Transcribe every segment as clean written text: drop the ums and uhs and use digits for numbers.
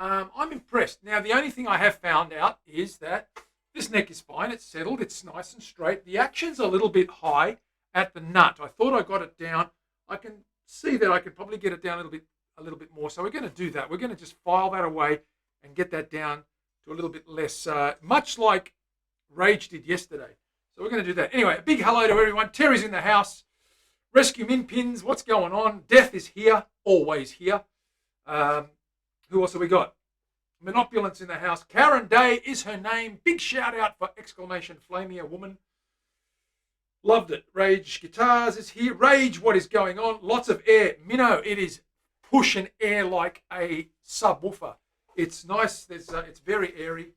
I'm impressed. Now, the only thing I have found out is that this neck is fine. It's settled. It's nice and straight. The action's a little bit high at the nut. I thought I got it down. I can see that I could probably get it down a little bit more. So we're going to do that. We're going to just file that away and get that down to a little bit less, much like Rage did yesterday. So we're going to do that. Anyway, a big hello to everyone. Terry's in the house. Rescue Min Pins. What's going on? Death is here. Always here. Who else have we got? Monopulence in the house. Karen Day is her name. Big shout out for exclamation Flamia woman. Loved it. Rage Guitars is here. Rage, what is going on? Lots of air. Minnow, it is pushing air like a subwoofer. It's nice. It's very airy.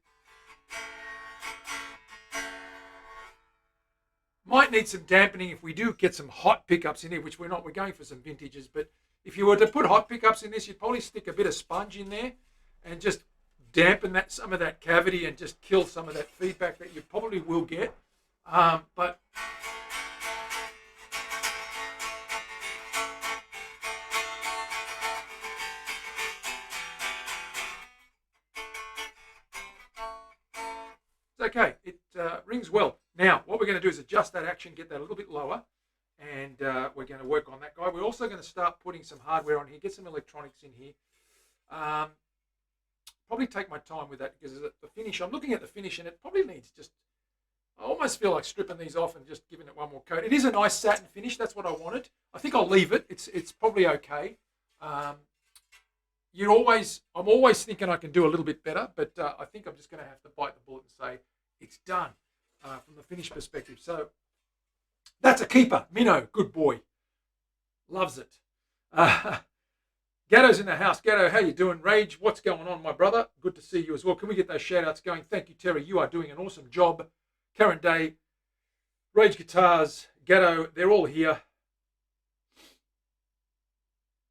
Might need some dampening if we do get some hot pickups in here, which we're not. We're going for some vintages. But if you were to put hot pickups in this, you'd probably stick a bit of sponge in there and just dampen some of that cavity and just kill some of that feedback that you probably will get. But it's okay. It rings well. Now, what we're going to do is adjust that action, get that a little bit lower, and we're going to work on that guy. We're also going to start putting some hardware on here, get some electronics in here. Probably take my time with that because the finish, I'm looking at the finish and it probably needs just, I almost feel like stripping these off and just giving it one more coat. It is a nice satin finish. That's what I wanted. I think I'll leave it. It's probably okay. I'm always thinking I can do a little bit better, but I think I'm just going to have to bite the bullet and say it's done from the finish perspective. So that's a keeper. Minnow, good boy. Loves it. Gatto's in the house. Gatto, how you doing? Rage, what's going on, my brother? Good to see you as well. Can we get those shout-outs going? Thank you, Terry. You are doing an awesome job. Karen Day, Rage Guitars, Gatto, they're all here.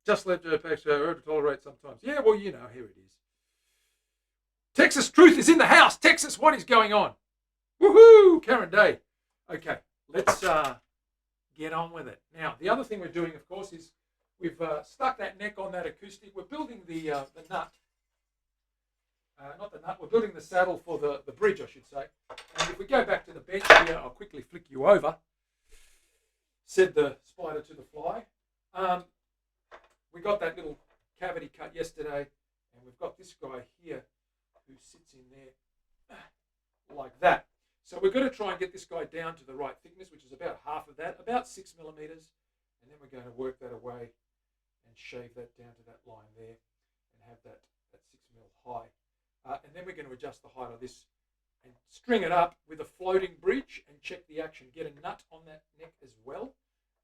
Just let her to tolerate sometimes. Yeah, well, you know, here it is. Texas Truth is in the house. Texas, what is going on? Woohoo! Karen Day. Okay, let's get on with it. Now, the other thing we're doing, of course, is we've stuck that neck on that acoustic. We're building the nut. Not the nut. We're building the saddle for the bridge, I should say. And if we go back to the bench here, I'll quickly flick you over. Said the spider to the fly. We got that little cavity cut yesterday, and we've got this guy here who sits in there like that. So we're going to try and get this guy down to the right thickness, which is about half of that, about 6 millimeters. And then we're going to work that away and shave that down to that line there and have that 6 mil high. And then we're going to adjust the height of this and string it up with a floating bridge and check the action. Get a nut on that neck as well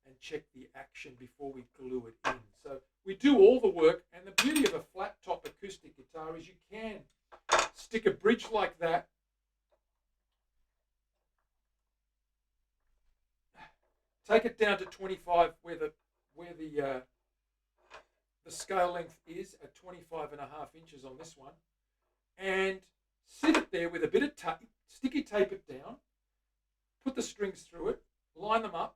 and check the action before we glue it in. So we do all the work, and the beauty of a flat top acoustic guitar is you can stick a bridge like that take it down to 25 where the scale length is at 25.5 inches on this one, and sit it there with a bit of tape, sticky tape it down, put the strings through it, line them up,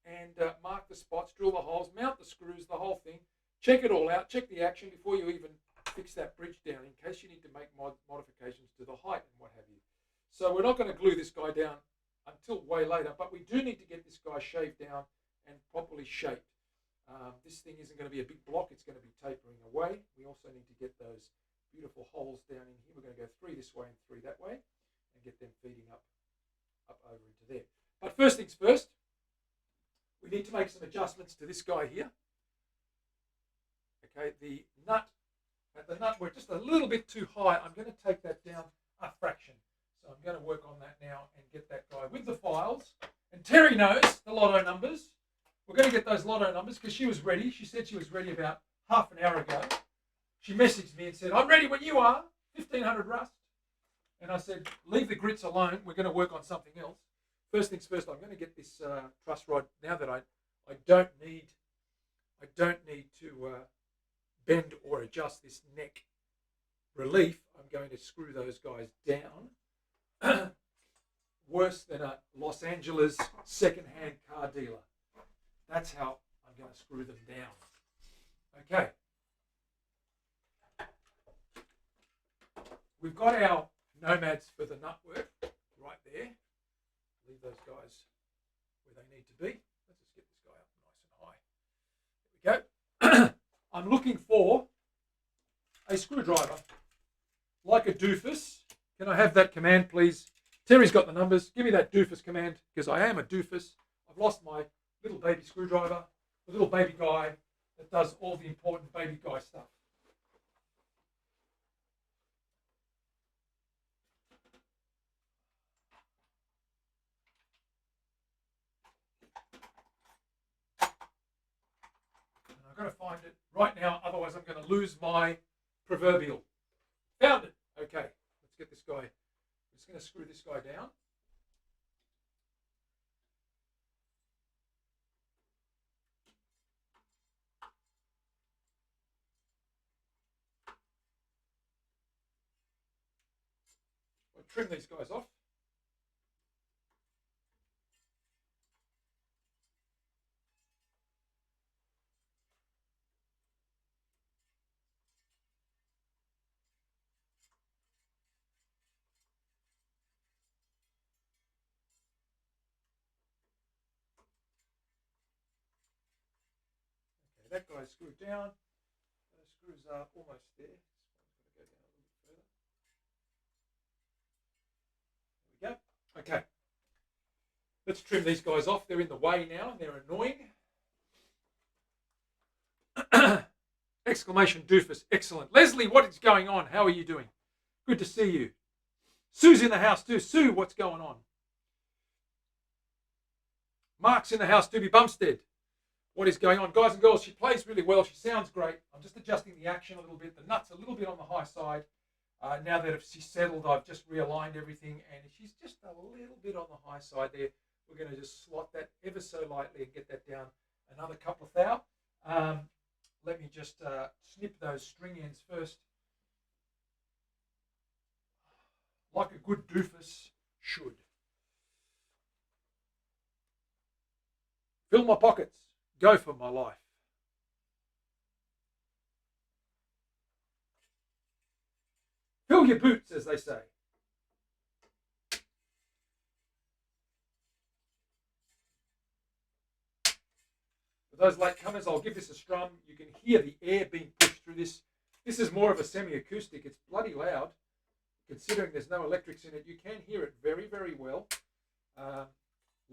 and mark the spots, drill the holes, mount the screws, the whole thing, check it all out, check the action before you even fix that bridge down in case you need to make modifications to the height and what have you. So we're not going to glue this guy down until way later, but we do need to get this guy shaved down and properly shaped. This thing isn't going to be a big block, it's going to be tapering away. We also need to get those beautiful holes down in here. We're going to go 3 this way and 3 that way and get them feeding up over into there. But first things first, we need to make some adjustments to this guy here. Okay, at the nut we're just a little bit too high. I'm going to take that down a fraction. So I'm going to work on that now and get that guy with the files. And Terry knows the lotto numbers. We're going to get those lotto numbers because she was ready. She said she was ready about half an hour ago. She messaged me and said, I'm ready when you are, 1500 rust. And I said, leave the grits alone. We're going to work on something else. First things first, I'm going to get this truss rod. Now that I don't need to bend or adjust this neck relief, I'm going to screw those guys down. Worse than a Los Angeles second-hand car dealer. That's how I'm going to screw them down. Okay. we've got our nomads for the nut work right there. Leave those guys where they need to be. Let's just get this guy up nice and high. There we go. I'm looking for a screwdriver, like a doofus. Can I have that command, please? Terry's got the numbers. Give me that doofus command, because I am a doofus. I've lost my little baby screwdriver, the little baby guy that does all the important baby guy stuff. And I've got to find it right now, otherwise I'm going to lose my proverbial. Found it. Okay, let's get this guy. I'm just going to screw this guy down. I'll trim these guys off. That guy's screwed down. Those screws are almost there. This one's going to go down a little bit further. There we go. Okay. Let's trim these guys off. They're in the way now. They're annoying. Exclamation doofus. Excellent. Leslie, what is going on? How are you doing? Good to see you. Sue's in the house too. Sue, what's going on? Mark's in the house, Doobie Bumstead. What is going on? Guys and girls, she plays really well. She sounds great. I'm just adjusting the action a little bit. The nut's a little bit on the high side. Now that she's settled, I've just realigned everything, and she's just a little bit on the high side there. We're going to just slot that ever so lightly and get that down another couple of thou. Let me just snip those string ends first. Like a good doofus should. Fill my pockets. Go for my life. Fill your boots, as they say. For those latecomers, I'll give this a strum. You can hear the air being pushed through this. This is more of a semi-acoustic. It's bloody loud. Considering there's no electrics in it, you can hear it very, very well.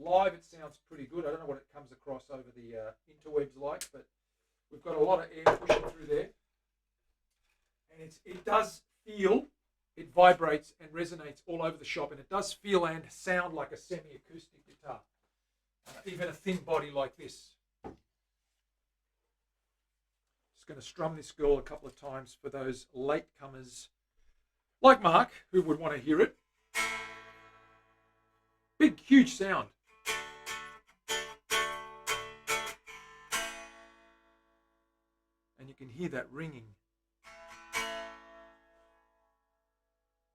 Live, it sounds pretty good. I don't know what it comes across over the interwebs like, but we've got a lot of air pushing through there. And it does feel, it vibrates and resonates all over the shop, and it does feel and sound like a semi-acoustic guitar, even a thin body like this. Just going to strum this girl a couple of times for those latecomers like Mark who would want to hear it. Big, huge sound. And you can hear that ringing.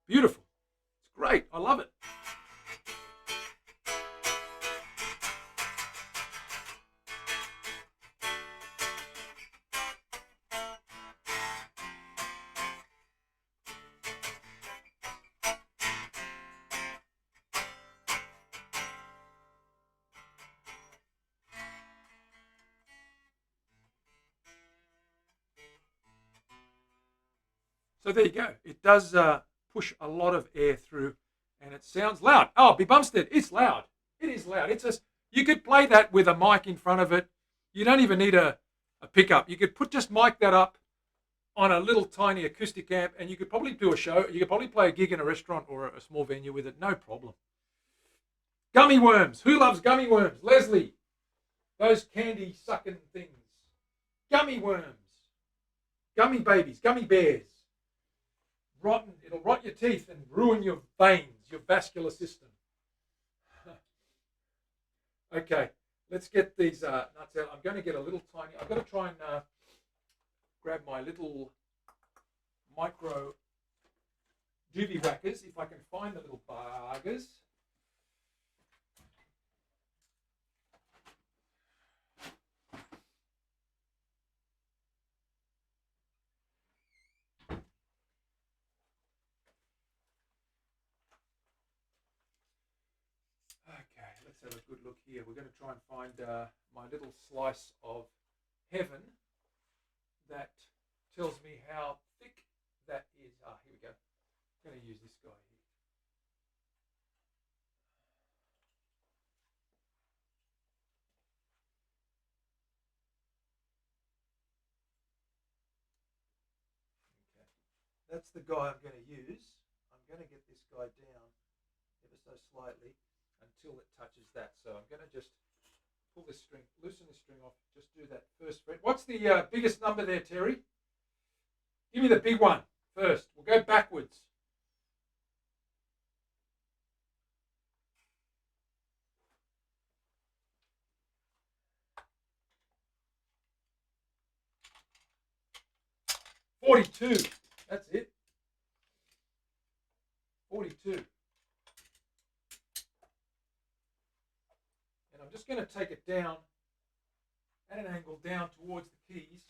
Beautiful. It's great. I love it. So there you go. It does push a lot of air through, and it sounds loud. Oh, B Bumstead, it's loud. It is loud. You could play that with a mic in front of it. You don't even need a pickup. You could just mic that up on a little tiny acoustic amp, and you could probably do a show. You could probably play a gig in a restaurant or a small venue with it. No problem. Gummy worms. Who loves gummy worms? Leslie. Those candy sucking things. Gummy worms. Gummy babies. Gummy bears. Rotten. It'll rot your teeth and ruin your veins, your vascular system. Okay, let's get these nuts out. I'm going to get a little tiny. I've got to try and grab my little micro doobie whackers if I can find the little buggers. Let's have a good look here. We're going to try and find my little slice of heaven that tells me how thick that is. Here we go. I'm going to use this guy here. That's the guy I'm going to use. I'm going to get this guy down ever so slightly until it touches that. So I'm going to just pull this string, loosen the string off, just do that first fret. What's the biggest number there, Terry? Give me the big one first. We'll go backwards. $42. That's it. 42. And I'm just going to take it down at an angle down towards the keys.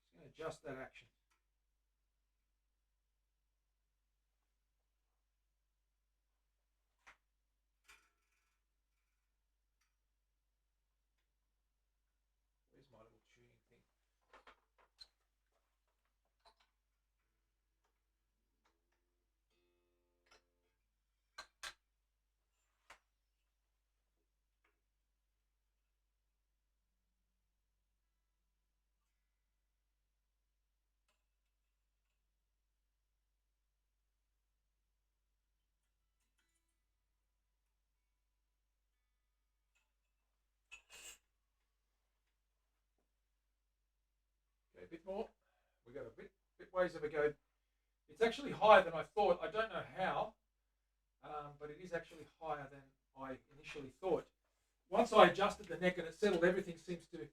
Just going to adjust that action. Where's my little tuning thing? Okay, a bit more. We got a bit ways of a go. It's actually higher than I thought. I don't know how, but it is actually higher than I initially thought. Once I adjusted the neck and it settled, everything seems to be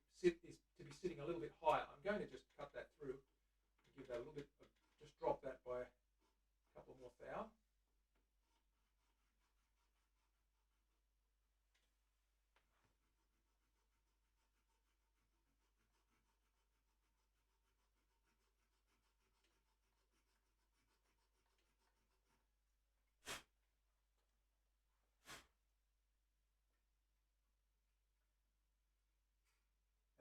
sitting a little bit higher. I'm going to just cut that through and give that a little bit, just drop that by a couple more thou.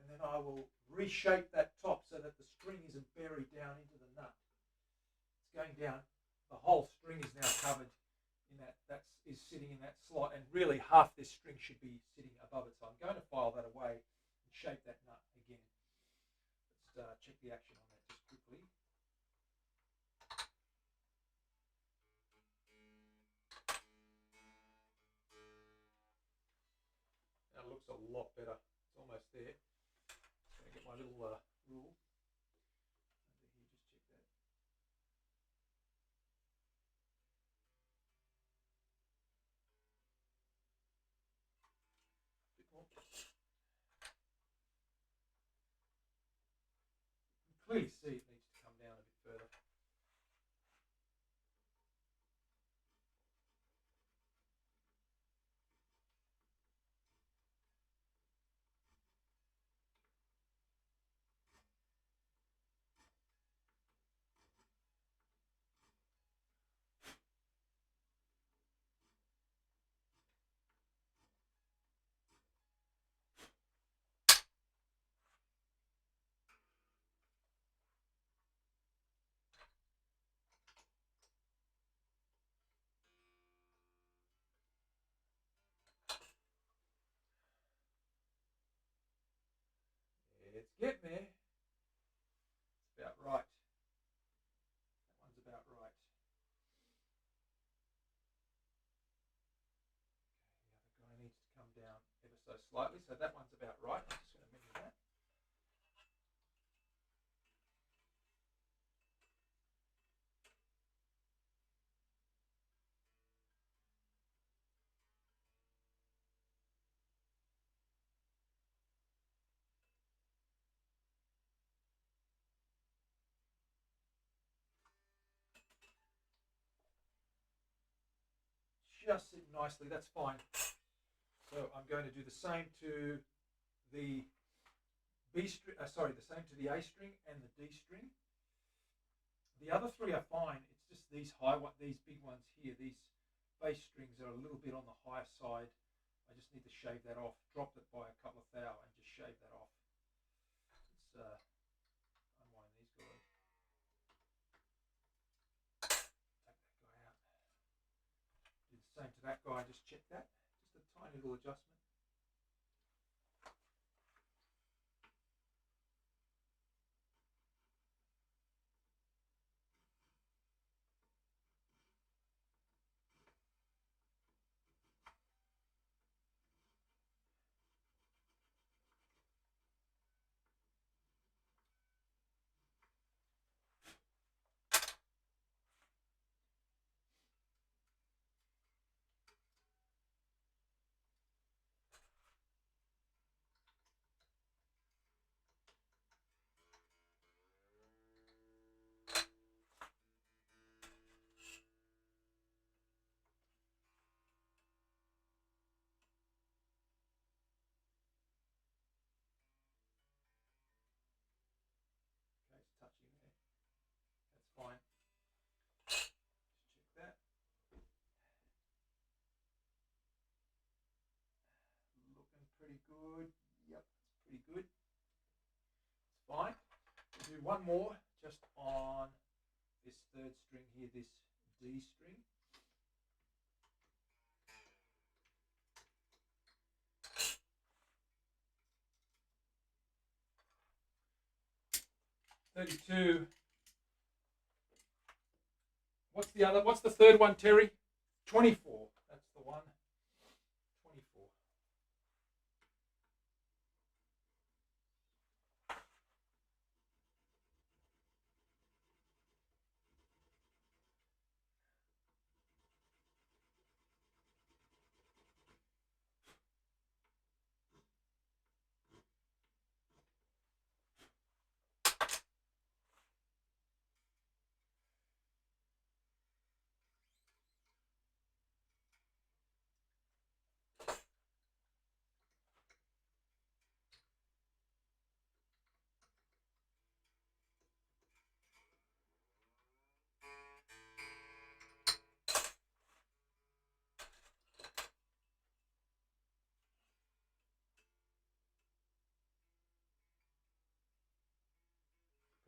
And then I will reshape that top so that the string isn't buried down into the nut. It's going down. The whole string is now covered in that. That is sitting in that slot, and really half this string should be sitting above it. So I'm going to file that away and shape that nut again. Let's check the action on that just quickly. That looks a lot better. It's almost there. Just going to get my little rule. Under here, just check that. A bit more. You can clearly see it needs to come down a bit further. It's getting there. It's about right. That one's about right. Okay, the other guy needs to come down ever so slightly, so that one's about right. I'm just going to measure that. just sitting nicely. That's fine. So I'm going to do the same to the B string. Sorry, the same to the A string and the D string. The other three are fine. It's just these these big ones here. These bass strings are a little bit on the higher side. I just need to shave that off. Drop it by a couple of thou and just shave that off. Let's unwind these guys. Take that guy out. Do the same to that guy. Just check that. Just a tiny little adjustment. Okay, it's touching there. That's fine. Just check that. Looking pretty good. Yep, it's pretty good. It's fine. We'll do one more just on this third string here, this D string. $32. What's the third one, Terry? 24. That's the one. 24.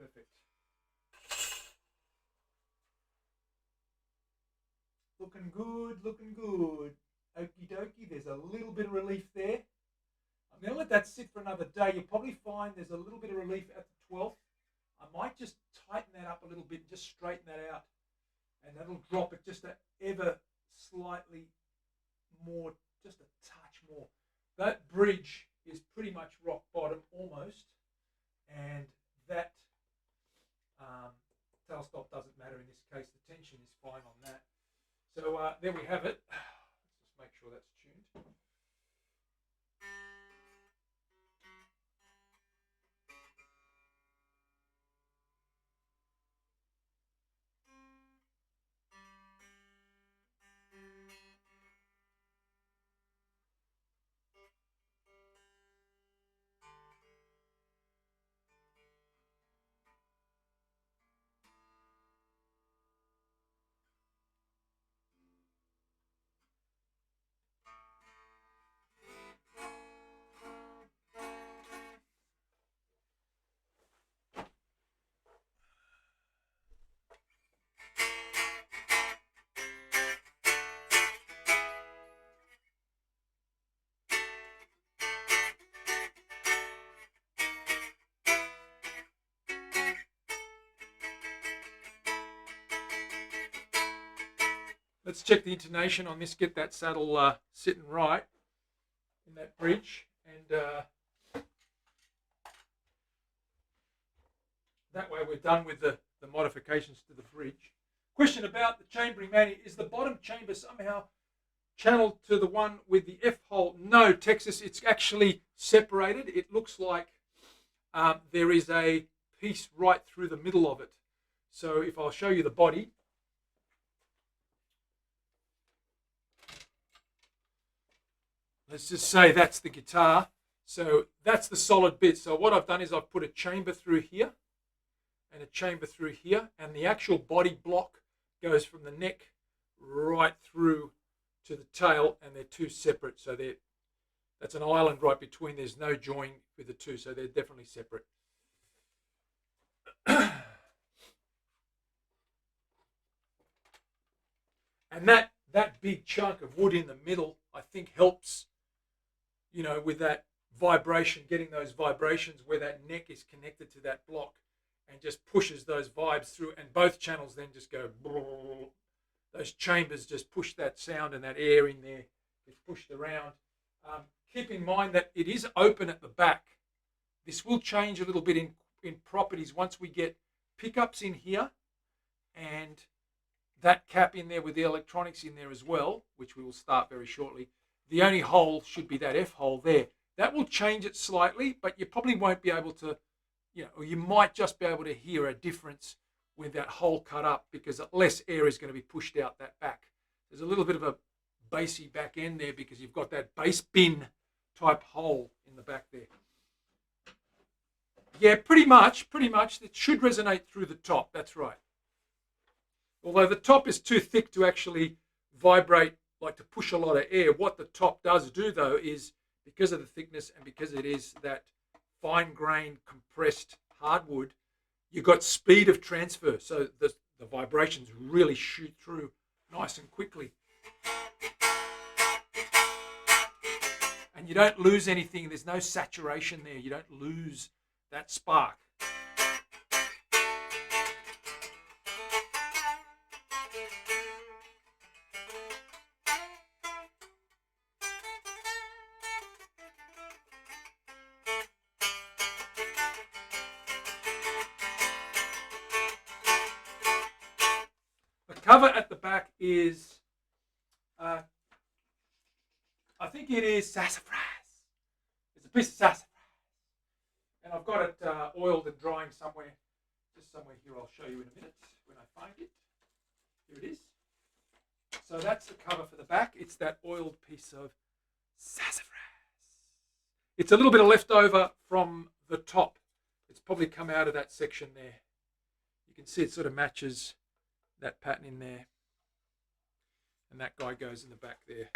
Perfect. Looking good, looking good. Okie dokie, there's a little bit of relief there. I'm going to let that sit for another day. You'll probably find there's a little bit of relief at the 12th. I might just tighten that up a little bit and just straighten that out. And that'll drop it just ever slightly more, just a touch more. That bridge is pretty much rock bottom almost. And that tail stop doesn't matter in this case. The tension is fine on that. So there we have it. Let's just make sure that's tuned. Let's check the intonation on this, get that saddle sitting right in that bridge. And that way we're done with the modifications to the bridge. Question about the chambering, Manny. Is the bottom chamber somehow channeled to the one with the F hole? No, Texas, it's actually separated. It looks like there is a piece right through the middle of it. So if I'll show you the body. let's just say that's the guitar. So that's the solid bit. So what I've done is I've put a chamber through here and a chamber through here, and the actual body block goes from the neck right through to the tail, and they're two separate. So that's an island right between. There's no join with the two, so they're definitely separate. And that big chunk of wood in the middle, I think, helps, with that vibration, getting those vibrations where that neck is connected to that block, and just pushes those vibes through, and both channels then just go, those chambers just push that sound, and that air in there is pushed around. Keep in mind that it is open at the back. This will change a little bit in properties once we get pickups in here and that cap in there with the electronics in there as well, which we will start very shortly. The only hole should be that F hole there. That will change it slightly, but you probably won't be able to, or you might just be able to hear a difference with that hole cut up, because less air is going to be pushed out that back. There's a little bit of a bassy back end there because you've got that bass bin type hole in the back there. Yeah, pretty much. It should resonate through the top. That's right. Although the top is too thick to actually vibrate, like to push a lot of air. What the top does do, though, is because of the thickness and because it is that fine-grained, compressed hardwood, you've got speed of transfer. So the vibrations really shoot through nice and quickly. And you don't lose anything. There's no saturation there. You don't lose that spark. The cover at the back is, I think it is sassafras. It's a piece of sassafras. And I've got it oiled and drying somewhere. Just somewhere here. I'll show you in a minute when I find it. Here it is. So that's the cover for the back. It's that oiled piece of sassafras. It's a little bit of leftover from the top. It's probably come out of that section there. You can see it sort of matches that pattern in there. And that guy goes in the back there.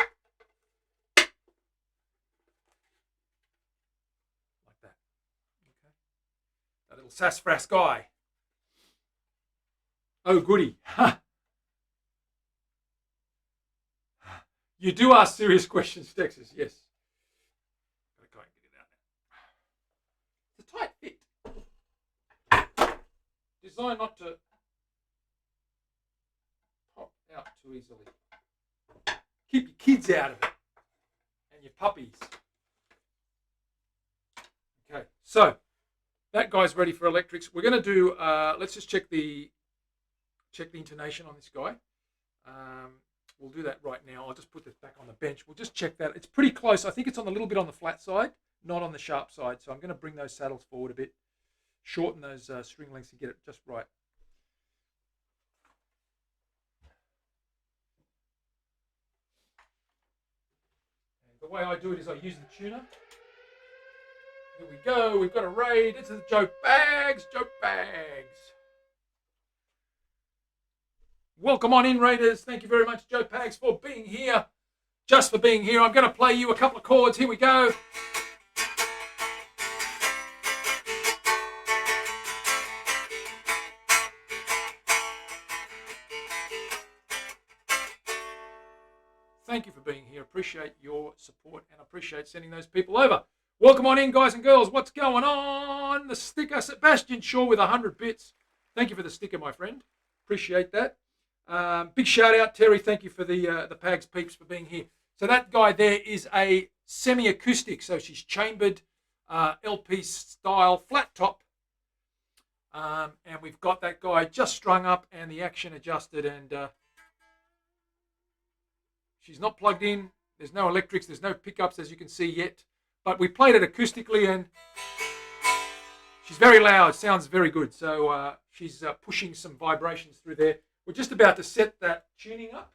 Like that. Okay. That little sassafras guy. Oh, goody. You do ask serious questions, Texas. Yes. Gotta try and get it out now. It's a tight fit. Designed not to pop out too easily. Keep your kids out of it. And your puppies. Okay, so that guy's ready for electrics. We're going to do, let's just check the intonation on this guy. We'll do that right now. I'll just put this back on the bench. We'll just check that. It's pretty close. I think it's on a little bit on the flat side, not on the sharp side. So I'm going to bring those saddles forward a bit, shorten those string lengths and get it just right. And the way I do it is I use the tuner. Here we go. We've got a raid. It's the Joe Bags. Joe Bags. Welcome on in, Raiders. Thank you very much, Joe Pags, for being here. Just for being here. I'm going to play you a couple of chords. Here we go. Thank you for being here. Appreciate your support and appreciate sending those people over. Welcome on in, guys and girls. What's going on? The sticker, Sebastian Shaw with 100 bits. Thank you for the sticker, my friend. Appreciate that. Big shout out, Terry. Thank you for the Pags peeps for being here. So that guy there is a semi-acoustic. So she's chambered LP style flat top. And we've got that guy just strung up and the action adjusted. And she's not plugged in. There's no electrics. There's no pickups, as you can see yet. But we played it acoustically and she's very loud. Sounds very good. So she's pushing some vibrations through there. We're just about to set that tuning up.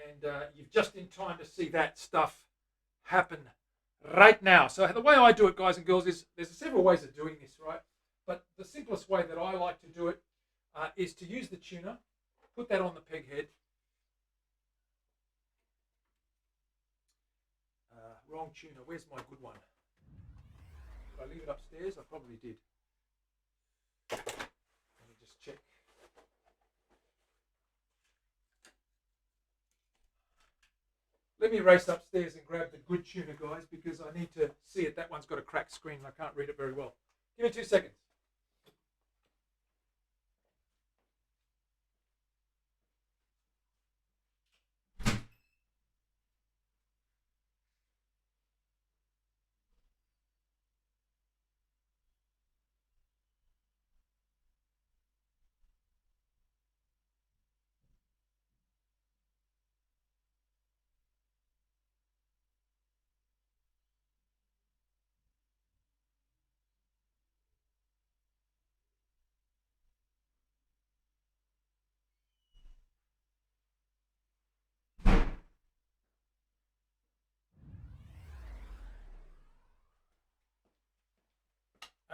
And you're just in time to see that stuff happen right now. So the way I do it, guys and girls, is there's several ways of doing this, right? But the simplest way that I like to do it is to use the tuner, put that on the peg head. Wrong tuner. Where's my good one? Did I leave it upstairs? I probably did. Let me just check. Let me race upstairs and grab the good tuner, guys, because I need to see it. That one's got a cracked screen and I can't read it very well. Give me 2 seconds.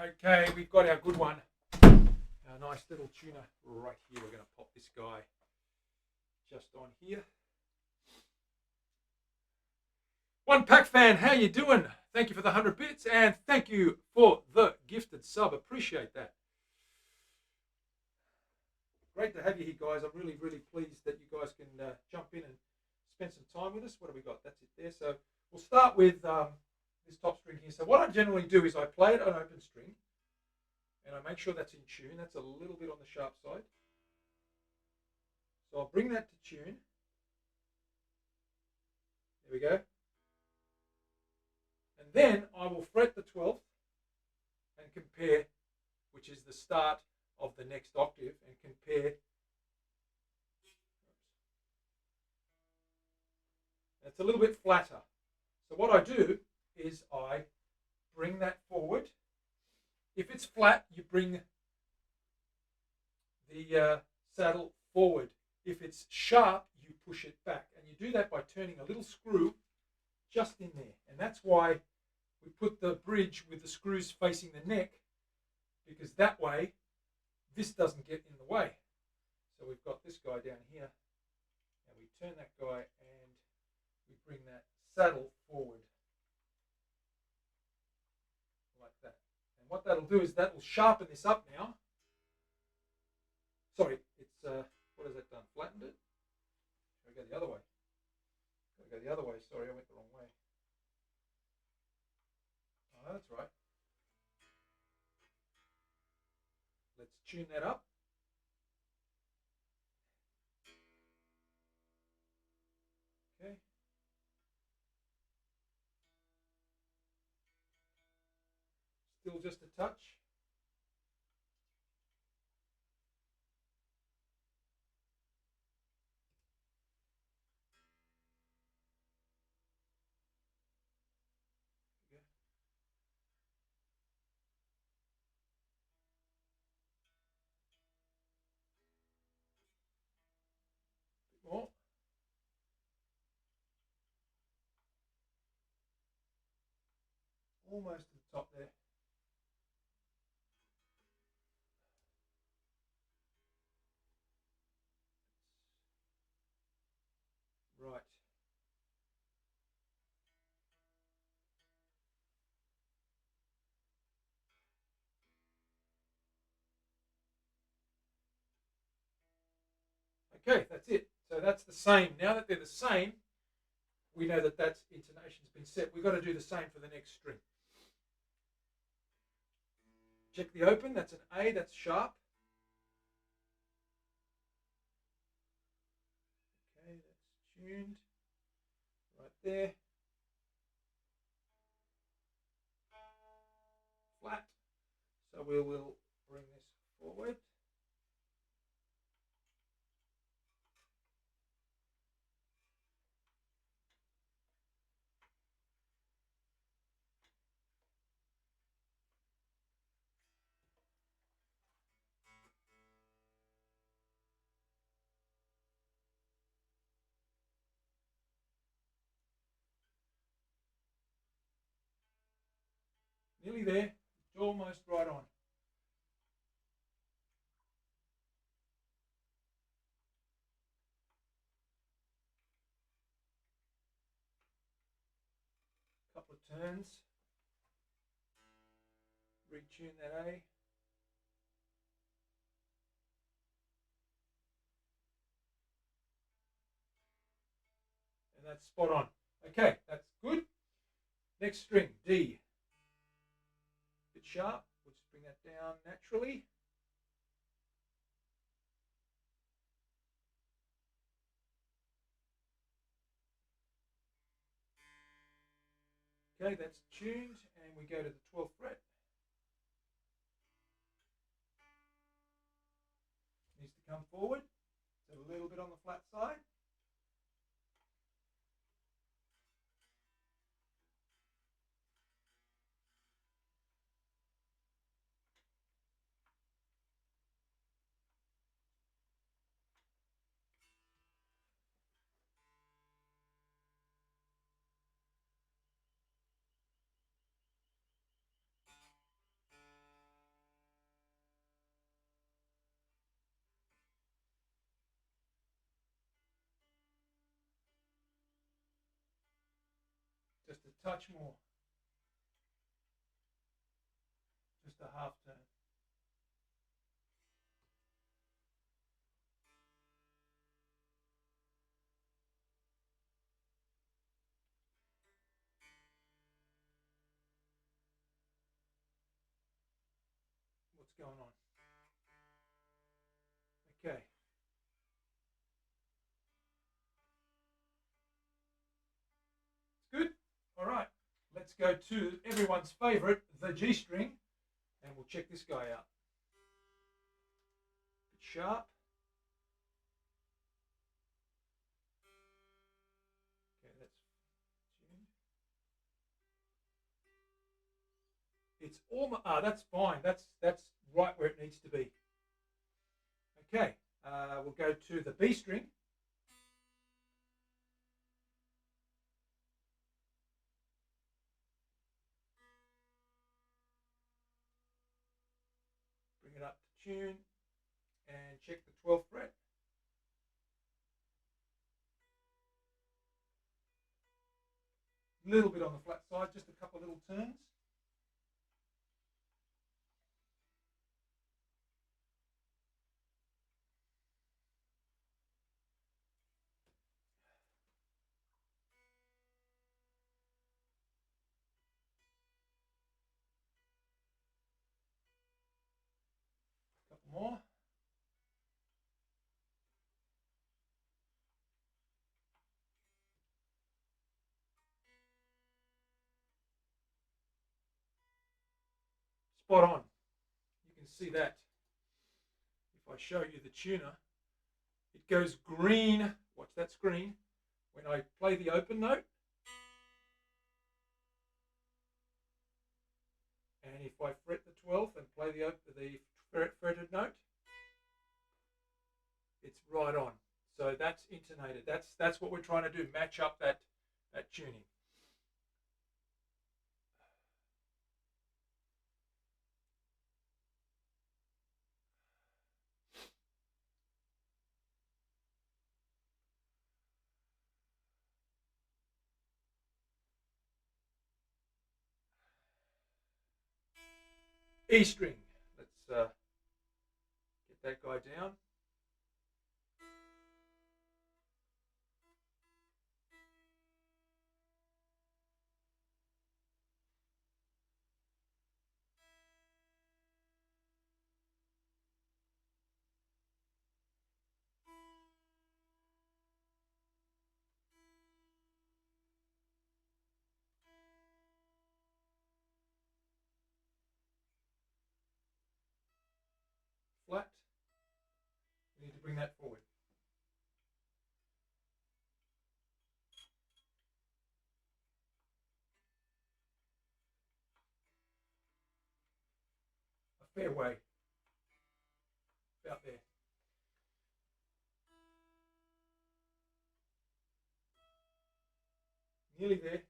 Okay, we've got our good one. Our nice little tuner right here. We're going to pop this guy just on here. One Pack Fan, how you doing? Thank you for the 100 bits and thank you for the gifted sub. Appreciate that. Great to have you here, guys. I'm really, really pleased that you guys can jump in and spend some time with us. What have we got? That's it there. So we'll start with this top string here. So what I generally do is I play it on open string and I make sure that's in tune. That's a little bit on the sharp side. So I'll bring that to tune. There we go. And then I will fret the 12th and compare, which is the start of the next octave, and compare. It's a little bit flatter. So what I do is I bring that forward. If it's flat, you bring the saddle forward. If it's sharp, you push it back. And you do that by turning a little screw just in there. And that's why we put the bridge with the screws facing the neck, because that way this doesn't get in the way. So we've got this guy down here, and we turn that guy and we bring that saddle forward like that. And what that'll do is that will sharpen this up now. Sorry, it's what has that done? Flattened it? Should I go the other way? Gotta go the other way. Sorry, I went the wrong way. Oh, that's right. Let's tune that up. Okay. Still just a touch. More. Almost to the top there. Right. Okay, that's it. So that's the same. Now that they're the same, we know that that's intonation's been set. We've got to do the same for the next string. Check the open. That's an A. That's sharp. Okay, that's tuned right there. Flat. So we will bring this forward. Nearly there. It's almost right on. Couple of turns. Retune that A. And that's spot on. Okay, that's good. Next string, D. Bit sharp. We'll just bring that down naturally. Okay, that's tuned, and we go to the 12th fret. Needs to come forward. So a little bit on the flat side. Just a touch more. Just a half turn. What's going on? Okay. It's good. All right. Let's go to everyone's favorite, the G string, and we'll check this guy out. Bit sharp. Okay, that's tuned. It's almost, that's fine. That's right where it needs to be. Okay, we'll go to the B string. Bring it up to tune and check the 12th fret. A little bit on the flat side, just a couple of little turns. A couple more. Spot on. You can see that. If I show you the tuner, it goes green. Watch that screen. When I play the open note, and if I fret the 12th and play the fretted note, it's right on. So that's intonated. That's what we're trying to do. Match up that tuning. E string. Let's get that guy down. Flat. We need to bring that forward. A fair way. About there. Nearly there.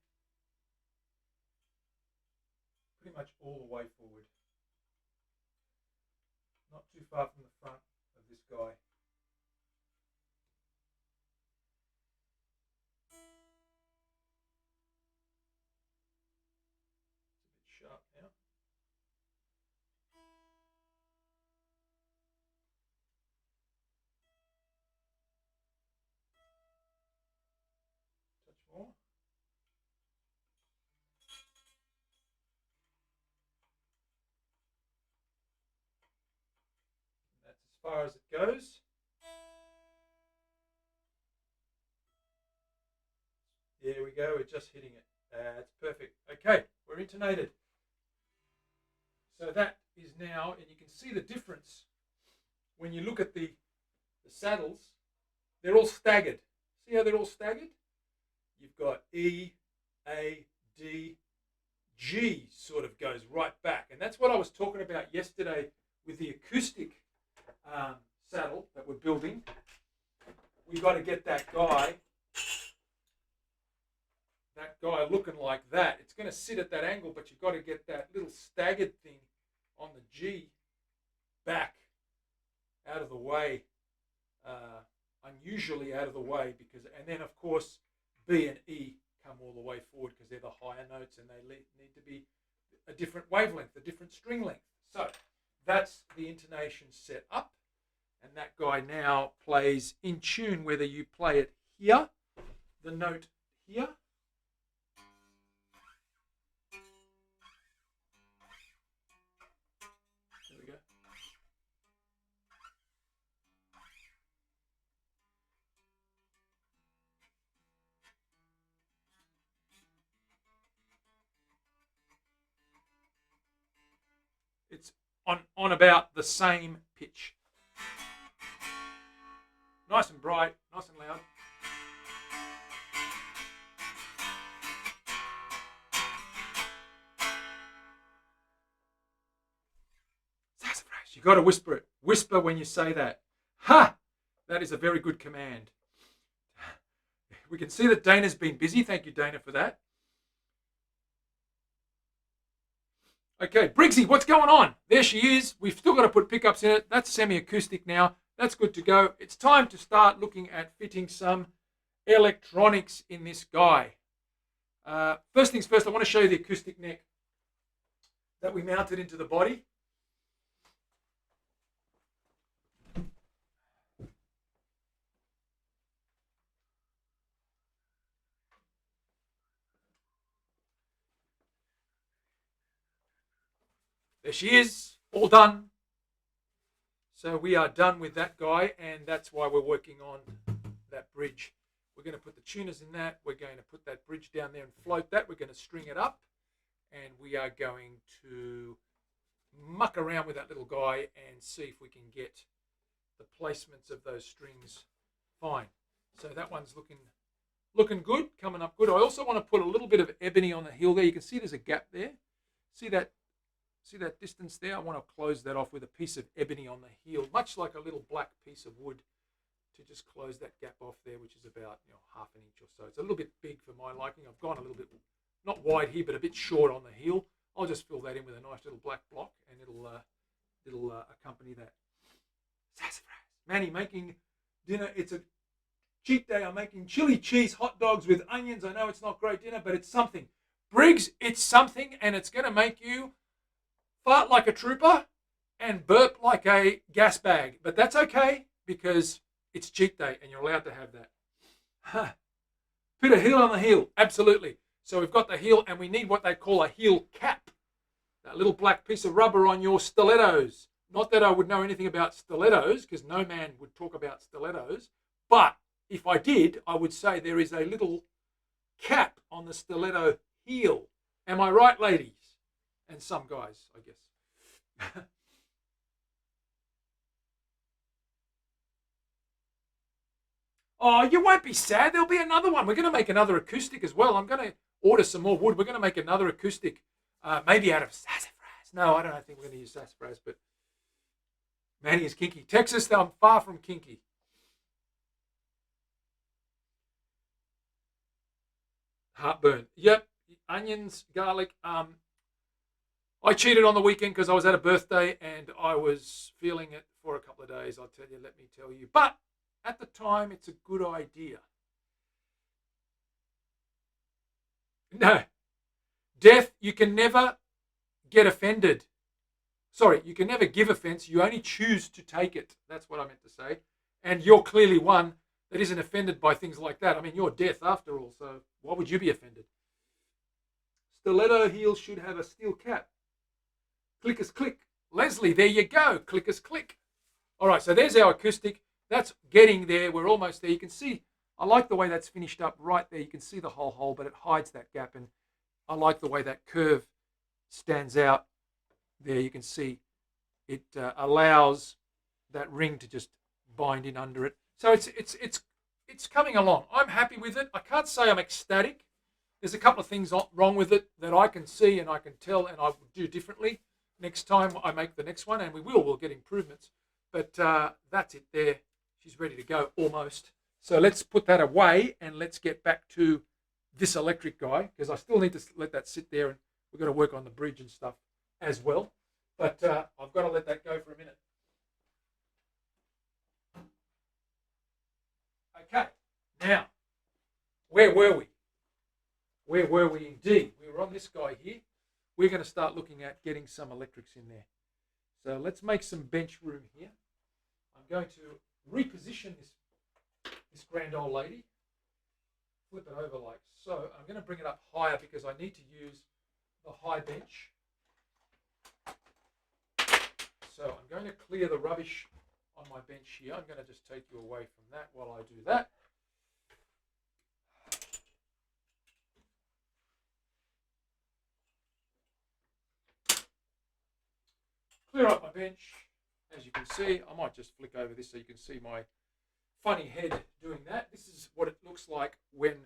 pretty much all the way forward. Not too far from the front of this guy. It's a bit sharp now. Touch more. And that's as far as it goes. There we go, we're just hitting it. That's perfect. Okay, we're intonated. So that is now, and you can see the difference when you look at the saddles. They're all staggered. See how they're all staggered? You've got E, A, D, G sort of goes right back. And that's what I was talking about yesterday with the acoustic saddle that we're building. We've got to get that guy looking like that. It's going to sit at that angle, but you've got to get that little staggered thing on the G back out of the way, unusually out of the way, because, and then of course B and E come all the way forward because they're the higher notes and they need to be a different wavelength, a different string length. So that's the intonation set up, and that guy now plays in tune whether you play it here, the note here, there we go, it's on about the same pitch. Nice and bright, nice and loud. You've got to whisper it. Whisper when you say that. Ha! That is a very good command. We can see that Dana's been busy. Thank you, Dana, for that. Okay, Briggsy, what's going on? There she is. We've still got to put pickups in it. That's semi-acoustic now. That's good to go. It's time to start looking at fitting some electronics in this guy. First things first, I want to show you the acoustic neck that we mounted into the body. There she is, all done. So we are done with that guy, and that's why we're working on that bridge. We're going to put the tuners in that. We're going to put that bridge down there and float that. We're going to string it up, and we are going to muck around with that little guy and see if we can get the placements of those strings fine. So that one's looking good, coming up good. I also want to put a little bit of ebony on the heel there. You can see there's a gap there. See that distance there? I want to close that off with a piece of ebony on the heel, much like a little black piece of wood, to just close that gap off there, which is about half an inch or so. It's a little bit big for my liking. I've gone a little bit, not wide here, but a bit short on the heel. I'll just fill that in with a nice little black block, and it'll accompany that. Sassafras. Manny making dinner. It's a cheat day. I'm making chili cheese hot dogs with onions. I know it's not great dinner, but it's something. Briggs, it's something, and it's going to make you fart like a trooper and burp like a gas bag. But that's okay because it's cheat day and you're allowed to have that. Put a heel on the heel. Absolutely. So we've got the heel and we need what they call a heel cap. That little black piece of rubber on your stilettos. Not that I would know anything about stilettos because no man would talk about stilettos. But if I did, I would say there is a little cap on the stiletto heel. Am I right, ladies? And some guys, I guess. Oh, you won't be sad. There'll be another one. We're going to make another acoustic as well. I'm going to order some more wood. We're going to make another acoustic, maybe out of sassafras. No, I don't think we're going to use sassafras, but Manny is kinky. Texas, I'm far from kinky. Heartburn. Yep. Onions, garlic. I cheated on the weekend because I was at a birthday and I was feeling it for a couple of days. I'll tell you, let me tell you. But at the time, it's a good idea. No. Death, you can never get offended. Sorry, you can never give offense. You only choose to take it. That's what I meant to say. And you're clearly one that isn't offended by things like that. I mean, you're death after all, so why would you be offended? Stiletto heels should have a steel cap. Clickers click. Leslie, there you go. Clickers click. All right, so there's our acoustic. That's getting there. We're almost there. You can see, I like the way that's finished up right there. You can see the whole hole, but it hides that gap. And I like the way that curve stands out there. You can see it allows that ring to just bind in under it. So it's coming along. I'm happy with it. I can't say I'm ecstatic. There's a couple of things wrong with it that I can see and I can tell, and I will do differently next time I make the next one, and we'll get improvements. But that's it there. She's ready to go almost. So let's put that away and let's get back to this electric guy, because I still need to let that sit there, and we've got to work on the bridge and stuff as well. But I've got to let that go for a minute. Okay, now, where were we? Where were we indeed? We were on this guy here. We're going to start looking at getting some electrics in there. So let's make some bench room here. I'm going to reposition this grand old lady. Flip it over like so. I'm going to bring it up higher because I need to use the high bench. So I'm going to clear the rubbish on my bench here. I'm going to just take you away from that while I do that. Clear up my bench. As you can see, I might just flick over this so you can see my funny head doing that. This is what it looks like when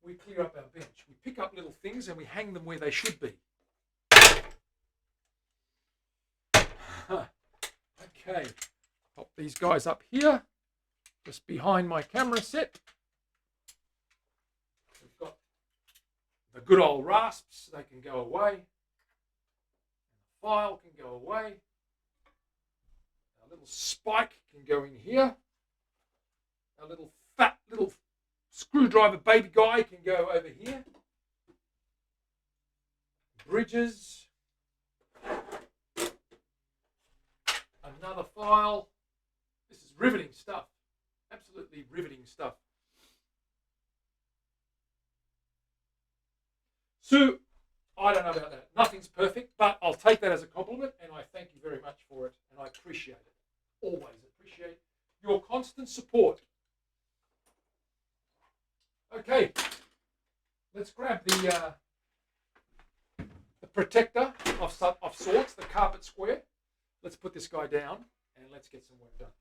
we clear up our bench. We pick up little things and we hang them where they should be. Okay, pop these guys up here, just behind my camera set. We've got the good old rasps, they can go away. The file can go away. Our little spike can go in here. Our little fat little screwdriver baby guy can go over here. Bridges. Another file. This is riveting stuff. Absolutely riveting stuff. So, I don't know about that. Nothing's perfect, but I'll take that as a compliment, and I thank you very much for it, and I appreciate it. Always appreciate your constant support. Okay, let's grab the protector of sorts, the carpet square. Let's put this guy down and let's get some work done.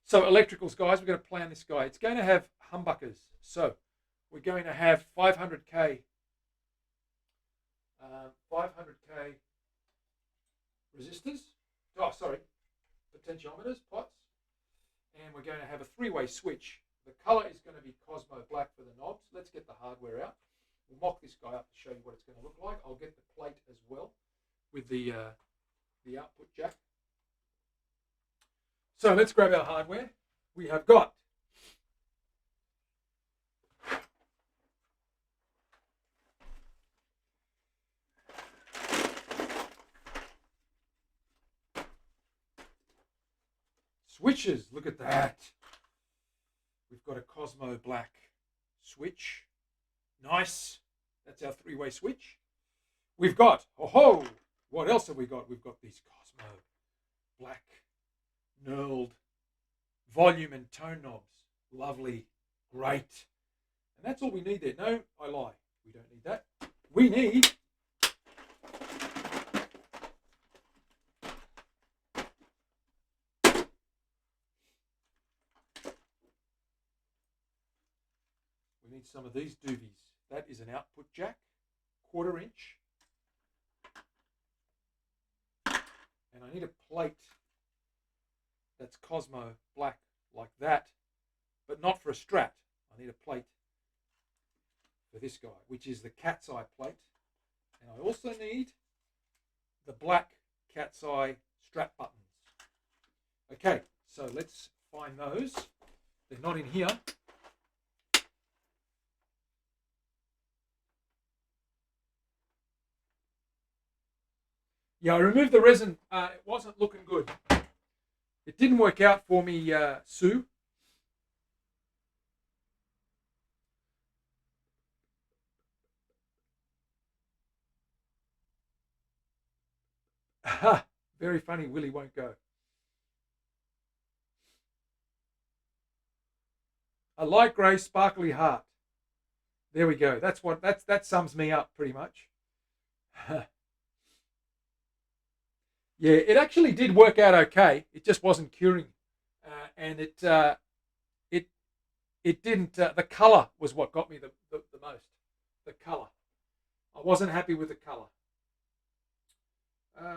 So electricals, guys, we're going to plan this guy. It's going to have humbuckers. So we're going to have 500k resistors. Oh, sorry, potentiometers, pots. And we're going to have a three-way switch. The color is going to be Cosmo Black for the knobs. Let's get the hardware out. We'll mock this guy up to show you what it's going to look like. I'll get the plate as well with the output jack. So let's grab our hardware. We have got switches. Look at that. We've got a Cosmo Black switch. Nice. That's our three-way switch. We've got, oh-ho, what else have we got? We've got these Cosmo Black knurled volume and tone knobs. Lovely. Great. And that's all we need there. No, I lie. We don't need that. We need some of these doobies. That is an output jack, 1/4 inch. And I need a plate that's Cosmo Black like that, but not for a Strat. I need a plate for this guy, which is the cat's eye plate. And I also need the black cat's eye strap buttons. Okay, so let's find those. They're not in here. Yeah, I removed the resin. It wasn't looking good. It didn't work out for me, Sue. Very funny. Willie won't go. A light grey sparkly heart. There we go. That sums me up pretty much. Yeah, it actually did work out okay. It just wasn't curing, and it didn't. The color was what got me the most. The color. I wasn't happy with the color.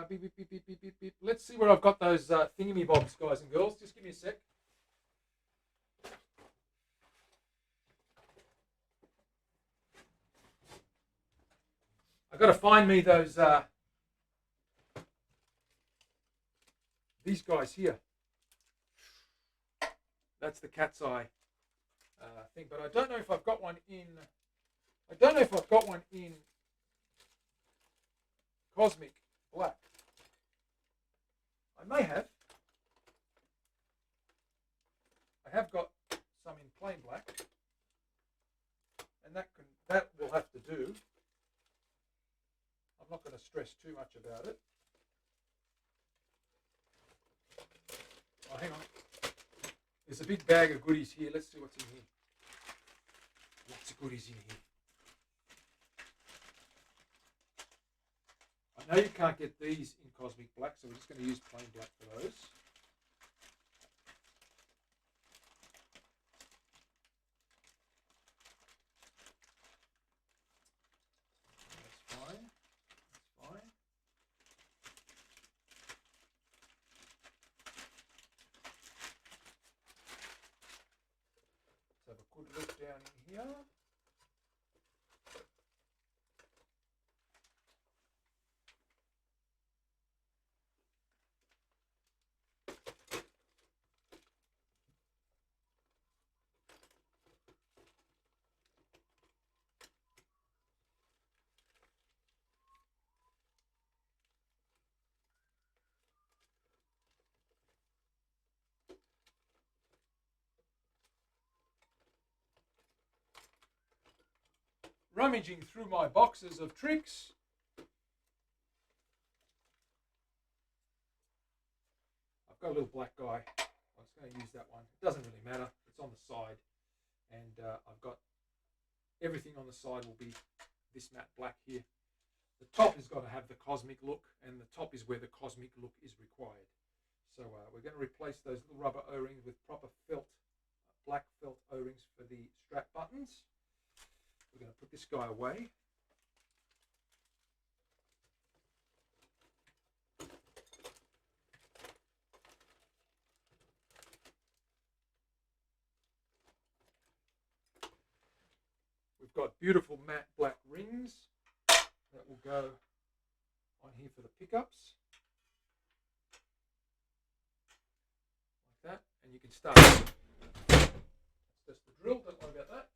Beep, beep, beep, beep, beep, beep, beep. Let's see where I've got those thingy bobs, guys and girls. Just give me a sec. I've got to find me those these guys here. That's the cat's eye thing, but I don't know if I've got one in. I don't know if I've got one in Cosmic Black. I may have. I have got some in plain black, and that will have to do. I'm not going to stress too much about it. Oh, hang on. There's a big bag of goodies here. Let's see what's in here. Lots of goodies in here. I know you can't get these in Cosmic Black, so we're just going to use plain black for those. That's fine. That's fine. Let's have a good look down in here. Rummaging through my boxes of tricks. I've got a little black guy. I was going to use that one. It doesn't really matter. It's on the side. And I've got everything on the side will be this matte black here. The top has got to have the cosmic look, and the top is where the cosmic look is required. So we're going to replace those little rubber O-rings with proper felt, black felt O-rings for the strap buttons. We're going to put this guy away. We've got beautiful matte black rings that will go on here for the pickups. Like that. And you can start. That's just the drill, don't worry about that.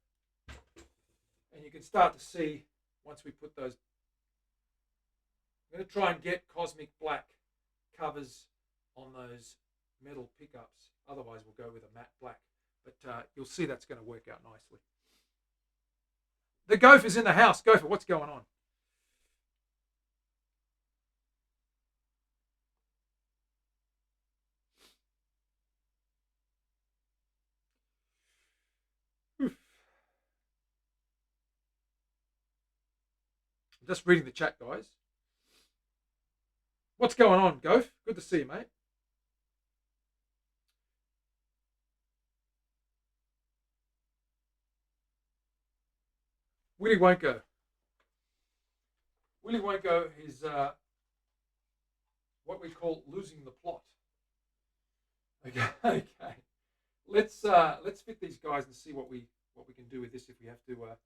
And you can start to see once we put those. I'm going to try and get Cosmic Black covers on those metal pickups. Otherwise, we'll go with a matte black. But you'll see that's going to work out nicely. The gopher's in the house. Gopher, what's going on? Just reading the chat, guys. What's going on, Goph? Good to see you, mate. Willie won't go. Willie won't go is what we call losing the plot. Okay, okay. Let's fit these guys and see what we can do with this if we have to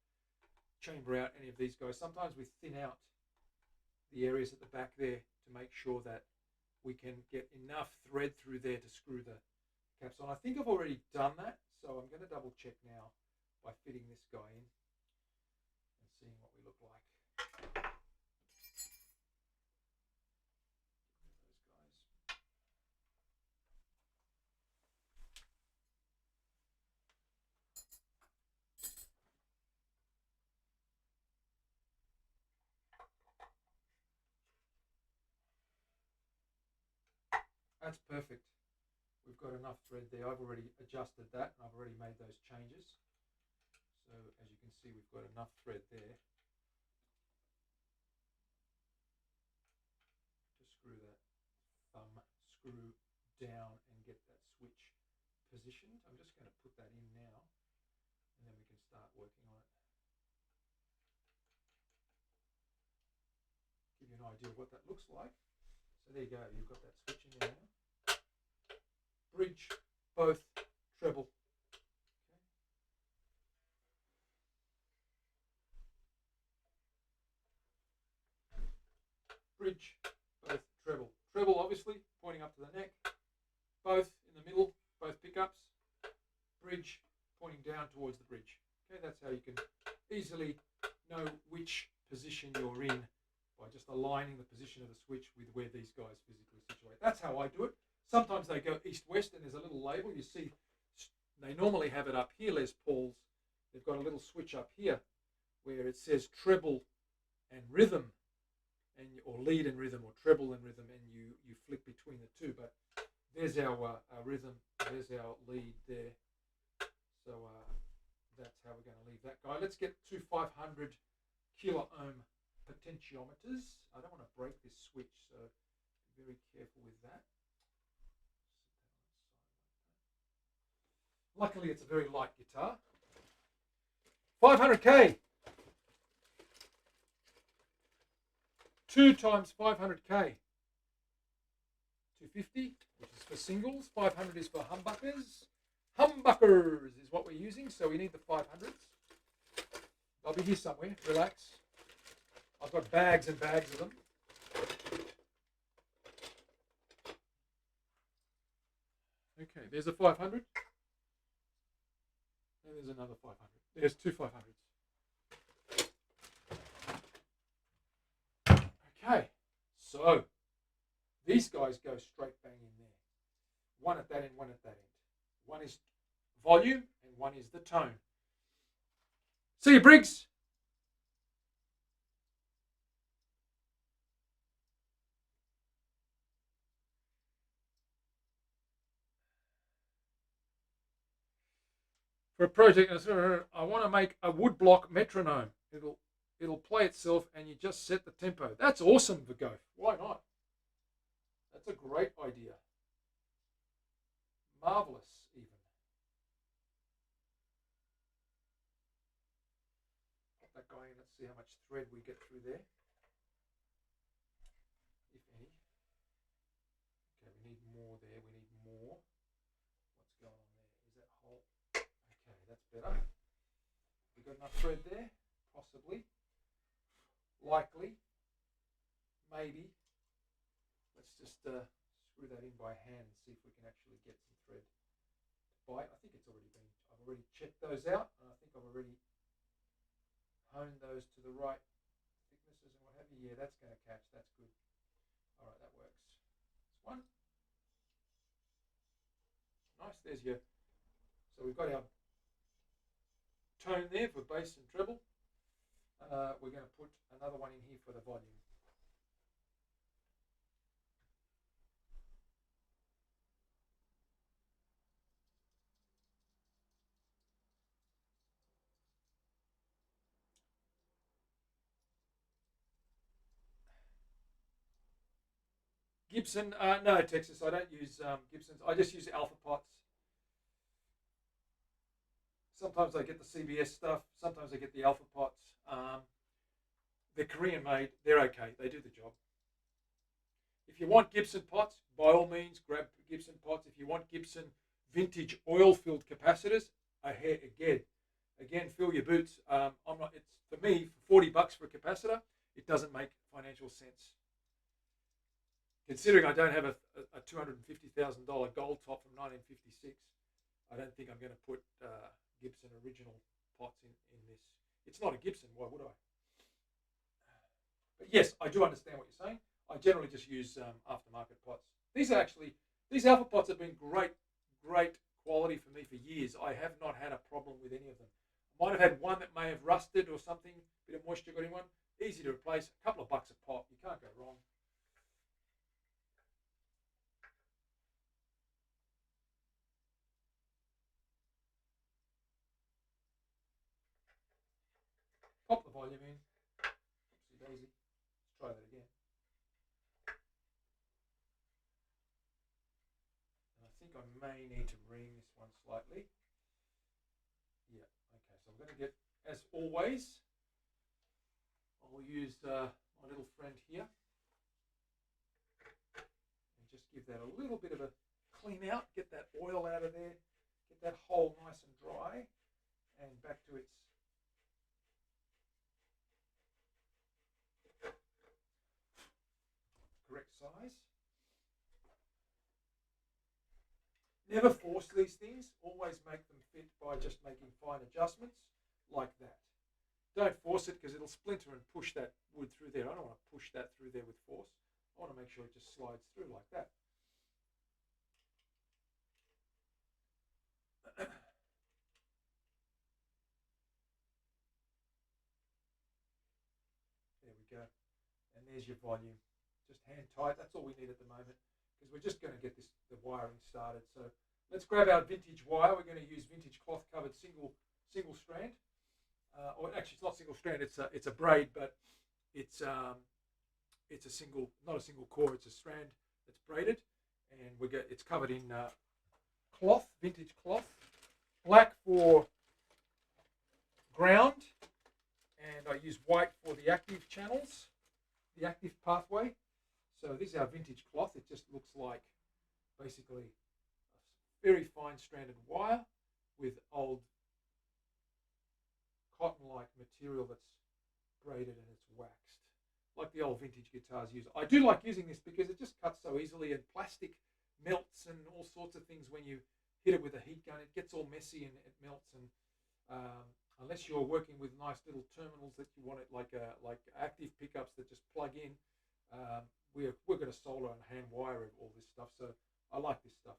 chamber out any of these guys. Sometimes we thin out the areas at the back there to make sure that we can get enough thread through there to screw the caps on. I think I've already done that, so I'm going to double check now by fitting this guy in and seeing what we look like. That's perfect. We've got enough thread there. I've already adjusted that and I've already made those changes. So as you can see, we've got enough thread there to screw that thumb screw down and get that switch positioned. I'm just going to put that in now and then we can start working on it. Give you an idea of what that looks like. So there you go, you've got that switch in there now. Bridge, both, treble. Okay. Bridge, both, treble. Treble obviously pointing up to the neck, both in the middle, both pickups. Bridge pointing down towards the bridge. Okay, that's how you can easily know which position you're in by just aligning the position of the switch with where these guys physically situate. That's how I do it. Sometimes they go east-west and there's a little label. You see, they normally have it up here, Les Pauls. They've got a little switch up here where it says treble and rhythm, and or lead and rhythm, or treble and rhythm, and you flick between the two. But there's our rhythm, there's our lead there. So that's how we're going to leave that guy. Let's get two 500 kilo ohm potentiometers. I don't want to break this switch, so be very careful with that. Luckily, it's a very light guitar. 500k. 2 times 500k. 250, which is for singles. 500 is for humbuckers. Humbuckers is what we're using, so we need the 500s. I'll be here somewhere. Relax. I've got bags and bags of them. Okay, there's a 500. And there's another 500. There's two 500s. Okay, so these guys go straight bang in there. One at that end, one at that end. One is volume and one is the tone. See you, Briggs. For a project, I want to make a woodblock metronome. It'll play itself and you just set the tempo. That's awesome, Vigo. Why not? That's a great idea. Marvelous, even. Pop that guy in. Let's see how much thread we get through there, if any. Okay, we need more there. We need more. What's going on there? Is that hole? Okay, that's better. We got enough thread there? Possibly. Likely. Maybe. Let's just screw that in by hand and see if we can actually get some thread to bite. I think it's already been, I've already checked those out, and I think I've already honed those to the right thicknesses and what have you. Yeah, that's going to catch. That's good. All right, that works. This one. Nice. There's your. So we've got our tone there for bass and treble. We're going to put another one in here for the volume. Gibson, no, Texas. I don't use Gibsons. I just use Alpha Pots. Sometimes I get the CBS stuff. Sometimes I get the Alpha Pots. They're Korean made. They're okay. They do the job. If you want Gibson pots, by all means, grab Gibson pots. If you want Gibson vintage oil-filled capacitors, again, fill your boots. I'm not. It's for me $40 for a capacitor. it doesn't make financial sense. Considering I don't have a $250,000 gold top from 1956, I don't think I'm going to put Gibson original pots in this. It's not a Gibson, why would I? But yes, I do understand what you're saying. I generally just use aftermarket pots. These Alpha pots have been great quality for me for years. I have not had a problem with any of them. I might have had one that may have rusted or something, a bit of moisture got in one. Easy to replace, a couple of bucks a pop. You can't go wrong. Pop the volume in. Oopsie daisy. Let's try that again. And I think I may need to ring this one slightly. Yeah, okay, so I'm going to get, as always, I'll use my little friend here and just give that a little bit of a clean out, get that oil out of there, get that hole nice and dry and back to its correct size. Never force these things, always make them fit by just making fine adjustments like that. Don't force it because it'll splinter and push that wood through there. I don't want to push that through there with force. I want to make sure it just slides through like that. There we go. And there's your volume. Just hand tight. That's all we need at the moment because we're just going to get the wiring started. So let's grab our vintage wire. We're going to use vintage cloth covered single strand. Or actually, it's not single strand. It's a braid, but it's a single, not a single core. It's a strand that's braided, and it's covered in cloth, vintage cloth, black for ground, and I use white for the active channels, the active pathway. So this is our vintage cloth. It just looks like basically a very fine stranded wire with old cotton-like material that's braided and it's waxed, like the old vintage guitars use. I do like using this because it just cuts so easily, and plastic melts and all sorts of things when you hit it with a heat gun. It gets all messy and it melts, and unless you're working with nice little terminals that you want it like active pickups that just plug in, we're going to solder and hand wire all this stuff. So I like this stuff.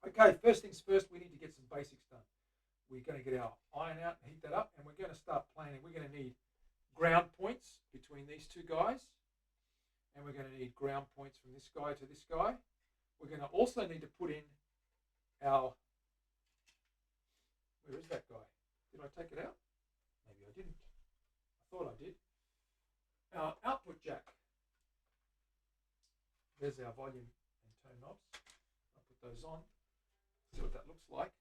Okay, first things first, we need to get some basics done. We're going to get our iron out and heat that up, and we're going to start planing. We're going to need ground points between these two guys, and we're going to need ground points from this guy to this guy. We're going to also need to put in our, where is that guy? Did I take it out? Maybe I didn't. I thought I did. Our output jack. There's our volume and tone knobs. I'll put those on. See what that looks like.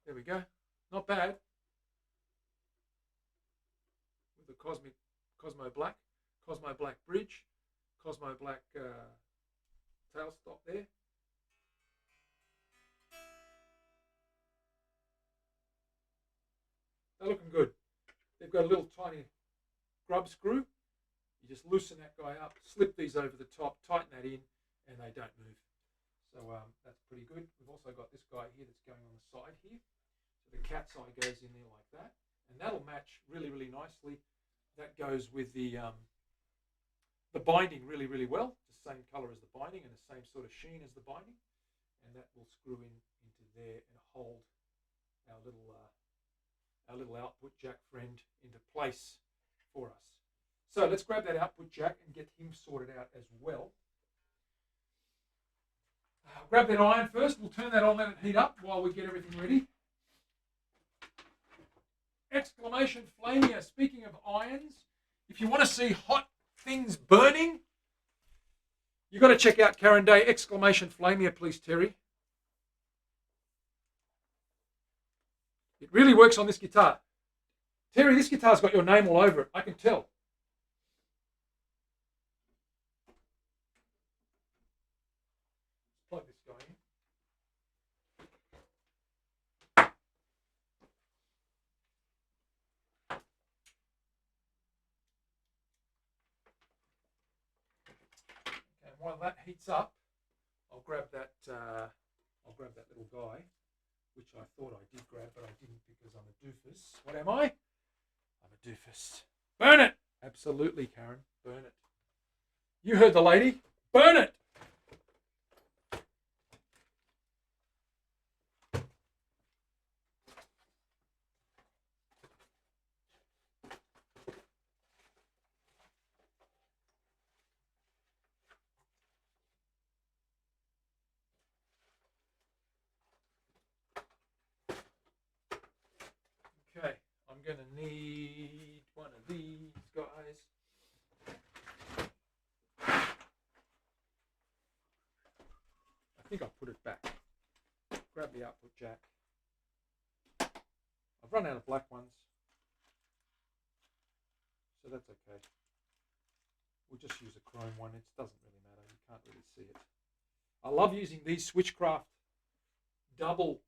There we go. Not bad. With the Cosmo Black bridge, Cosmo Black tail stop there. They're looking good. They've got a little tiny grub screw. You just loosen that guy up, slip these over the top, tighten that in, and they don't move. So that's pretty good. We've also got this guy here that's going on the side here. So the cat's eye goes in there like that, and that'll match really, really nicely. That goes with the binding really, really well. It's the same color as the binding and the same sort of sheen as the binding, and that will screw into there and hold our little output jack friend into place for us. So let's grab that output jack and get him sorted out as well. Grab that iron first. We'll turn that on, let it heat up while we get everything ready. Exclamation Flamia. Speaking of irons, if you want to see hot things burning, you've got to check out Karen Day. Exclamation Flamia, please, Terry. It really works on this guitar. Terry, this guitar's got your name all over it. I can tell. Plug this guy in. while that heats up, I'll grab that. I'll grab that little guy, which I thought I did grab, but I didn't because I'm a doofus. What am I? I'm a doofus. Burn it! Absolutely, Karen. Burn it. You heard the lady. Burn it! Okay, I'm going to need one of these guys. I think I'll put it back. Grab the output jack. I've run out of black ones, so that's okay. We'll just use a chrome one. It doesn't really matter. You can't really see it. I love using these Switchcraft double